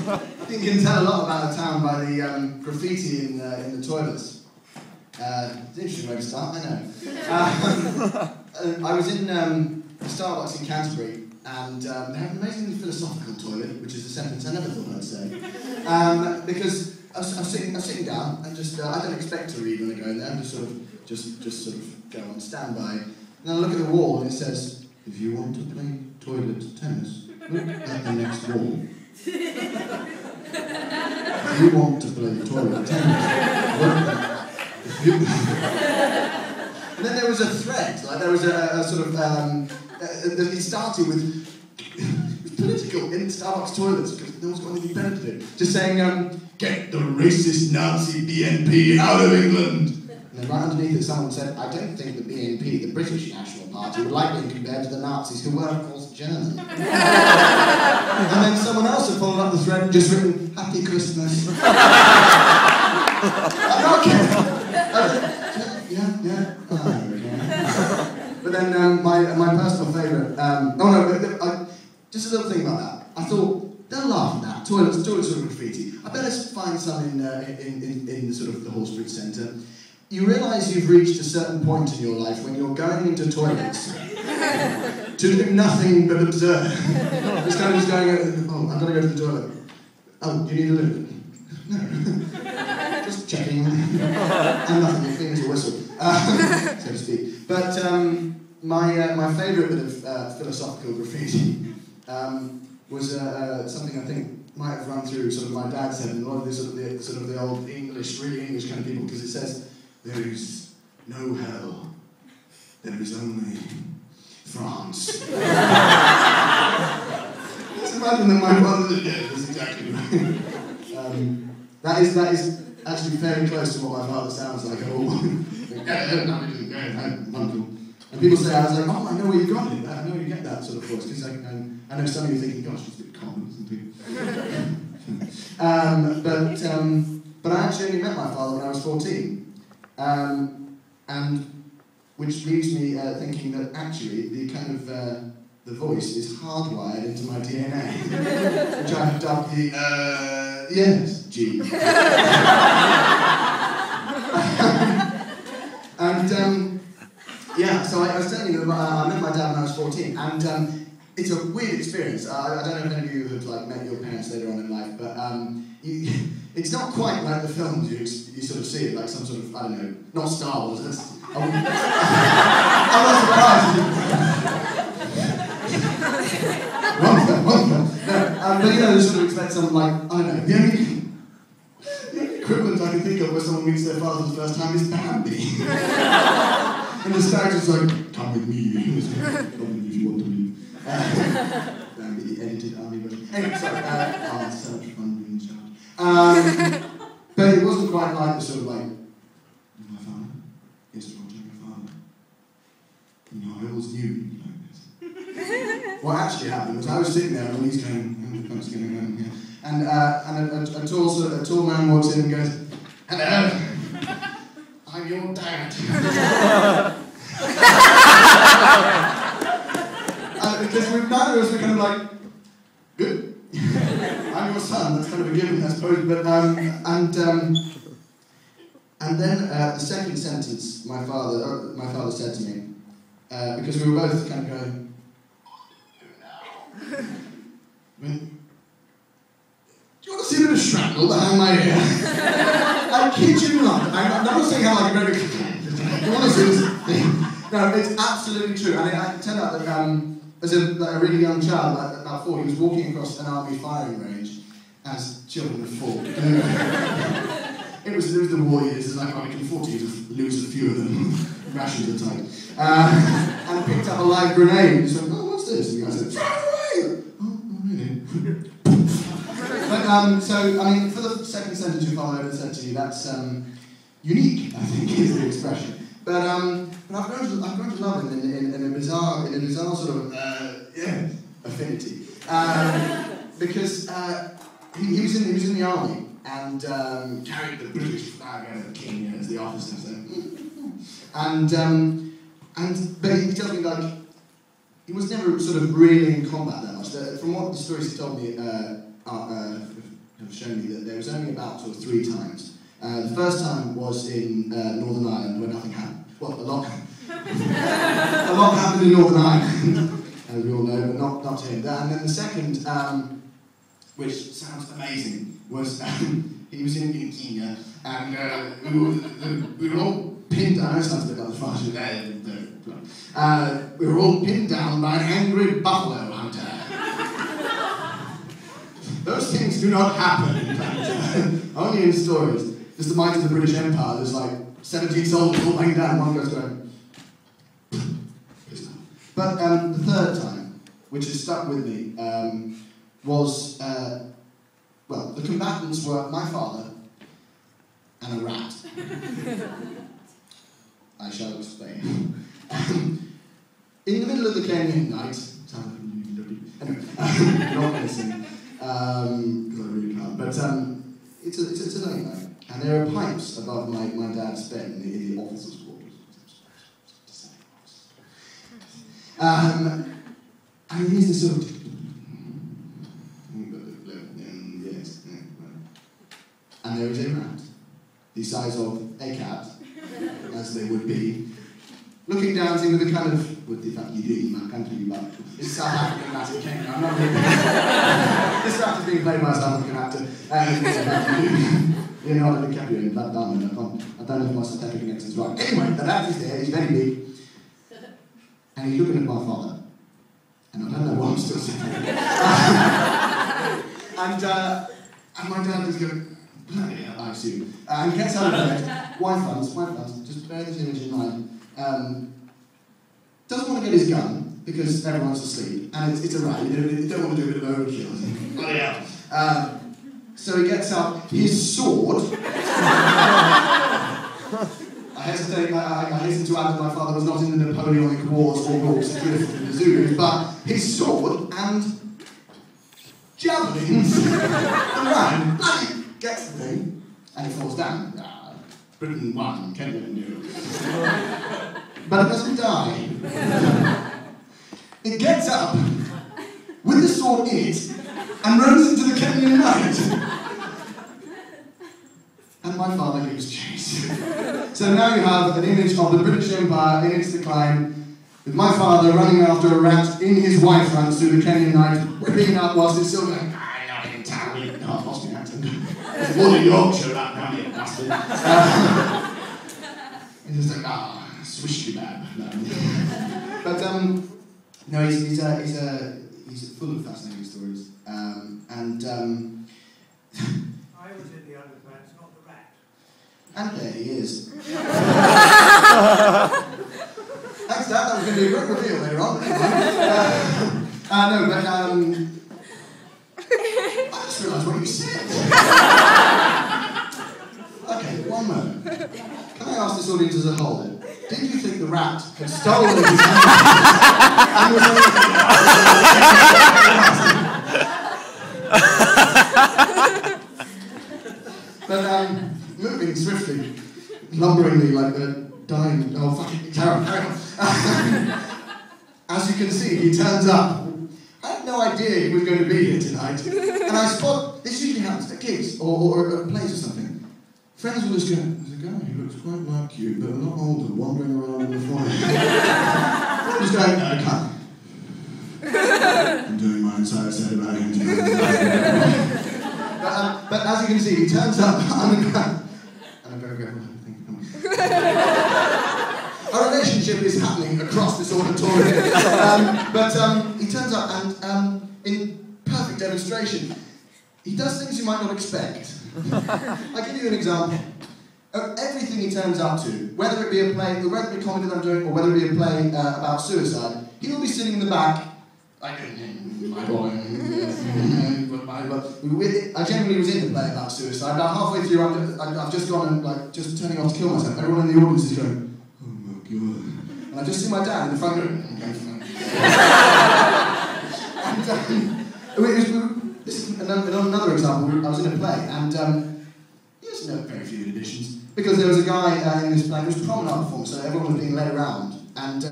I think you can tell a lot about a town by the graffiti in the toilets. It's an interesting way to start, I know. I was in Starbucks in Canterbury, and they have an amazingly philosophical toilet, which is a sentence I never thought I'd say. Because I'm sitting down, and just I don't expect to read when I go in there. I'm just sort of go on standby. And then I look at the wall, and it says, "If you want to play toilet tennis, look at the next wall." If you want to play toilet tennis, look at And then there was a thread, like there was a sort of, it started with political in Starbucks toilets, because no one's got anything better to do. Just saying, get the racist Nazi BNP out of England. And then right underneath it someone said, I don't think the BNP, the British National Party, would like being compared to the Nazis, who were, of course, German. And then someone else had followed up the thread and just written, Happy Christmas. I'm not kidding. Yeah. But then my personal favourite, just a little thing about that. I thought, they'll laugh at that. Toilets sort of graffiti. I better find some in sort of the Hall Street Centre. You realise you've reached a certain point in your life when you're going into toilets to do nothing but observe. Just kind of just going, oh, I've got to go to the toilet. Oh, you need a loo? No. Just checking. And nothing, your fingers will whistle, so to speak. But my favourite bit of philosophical graffiti was something I think might have run through sort of my dad's head and a lot of the sort of the old English, really English kind of people, because it says, there is no hell, there is only France. Just imagine that my father did it, that's exactly right. That is actually very close to what my father sounds like. And people say, I was like, oh, I know where you got it. I know you get that sort of voice. Because I know some of you thinking, gosh, it's a bit common, isn't it? But I actually only met my father when I was 14. And which leaves me thinking that actually the kind of the voice is hardwired into my DNA, which I have dubbed the yes gene. And yeah, so I was telling you that I met my dad when I was 14, and it's a weird experience. I don't know if any of you have like met your parents later on in life, but it's not quite like the films you sort of see it, like some sort of, I don't know, not Star Wars. I'm not surprised. Wrong film. No, but you know, you sort of expect something like, I don't know, the only equivalent I can think of where someone meets their father for the first time is Bambi. And the stag's like, come with me. Come with me if you want to leave. Bambi, the edited army version. Anyway, sorry. It's so much fun being a child. But it wasn't quite like the sort of like, my father, yes, Roger, my father. No, I always knew he'd be like this. What actually happened was I was sitting there and he's going, what's going on here? And a tall man walks in and goes, hello, I'm your dad. Because with neither of us were kind of like, good. I'm your son, that's kind of a given, I suppose. But and then the second sentence my father said to me, because we were both kind of going, do you want to see a bit of shrapnel behind my ear? I kid you not. I'm not saying how like a very. You want to see this thing? No, it's absolutely true. And it turned out that as a really young child, like about 4, he was walking across an army firing range, as children fall. It was the war years, it's like I can afford to lose a few of them. Rations are tight. And picked up a live grenade and just went, oh, what's this? And the guy said, fire away! Oh, really? But, so, I mean, for the second sentence your father said to you, that's unique, I think, is the expression. But I've grown to love him in a bizarre sort of affinity, because he was in the army and carried the British flag over the king as the officer, so, but he tells me like he was never sort of really in combat that much. From what the stories he told me have shown me that there was only about sort of 3 times. The first time was in Northern Ireland, where nothing happened. Well, a lot happened in Northern Ireland, as we all know, but not him. And then the second, which sounds amazing, was he was in Kenya, and we were all pinned down. I know it sounds a bit like the fashion there. We were all pinned down by an angry buffalo hunter. Those things do not happen in fact, only in stories. Just the might of the British Empire, there's like 17 soldiers all laying down, one goes going. But the third time, which has stuck with me, was, well, the combatants were my father and a rat. I shall explain. In the middle of the Kenyan night, anyway, not going to sing, because I really can't, but it's a late night, and there are pipes above my dad's bed in the officers' quarters. And he's this sort of, yes, and there is a rat, the size of a cat, as they would be, looking down at him with a kind of, with the fact you do, my country, but it's South African rat in Kenya. I'm not really this rat is being played by a South African actor. You're not a DiCaprio in Black Diamond. I don't know if my South African accent's right. Anyway, the rat is there, he's very big, and he's looking at my father. And I don't know why I'm still saying that. And my dad is going, bloody hell, I assume. And he gets out of bed, wife runs, just bear this image in mind. Doesn't want to get his gun because everyone's asleep, and it's a rat. You don't want to do a bit of overkill. Bloody hell. So he gets up his sword. I hasten to add that my father was not in the Napoleonic Wars or Rorke's Drift in the Zulus, but his sword and javelins around. Bloody gets the thing, and he falls down. Britain won, Kenya knew. But it doesn't die. It gets up with the sword in it and runs into the Kenyan night. And my father gives chase. So now you have an image of the British Empire in its decline, with my father running after a rat in his wife runs through the Kenyan night, whipping it up whilst it's still going, I'm not in town, no, I've lost my accent. It's more than Yorkshire right now, you bastard. It's just like, swish kebab. But no, he's full of fascinating stories. I was in the underpants, not the rat. And there he is. Thanks, Dad. That was going to be a great reveal later on. I just realised what you said. Okay, one moment. Can I ask this audience as a whole then? Did you think the rat had stolen his hand and was But moving swiftly, lumberingly like a dying, oh fucking carry on. As you can see, he turns up. I had no idea he was going to be here tonight. And I spot, this usually happens at gigs or at plays or something. Friends will just go, there's a guy who looks quite like you, but a lot older, wandering around in the foyer. Just going, no, I can't. I'm doing my entire set about him tonight. But as you can see, he turns up underground. And I'm very grateful. Our relationship is happening across this auditorium. He turns up and, in perfect demonstration, he does things you might not expect. I'll give you an example. Everything he turns up to, whether it be a play, whether it be a comedy that I'm doing, or whether it be a play about suicide, he will be sitting in the back, like, my boy. I genuinely was in the play about suicide. About halfway through, I've just gone and, like, just turning off to kill myself. Everyone in the audience is going, oh my god. And I just see my dad in the front room. This is another example. I was in a play, and yes, no, very few editions, because there was a guy in this play. It was a promenade performance, so everyone was being led around, and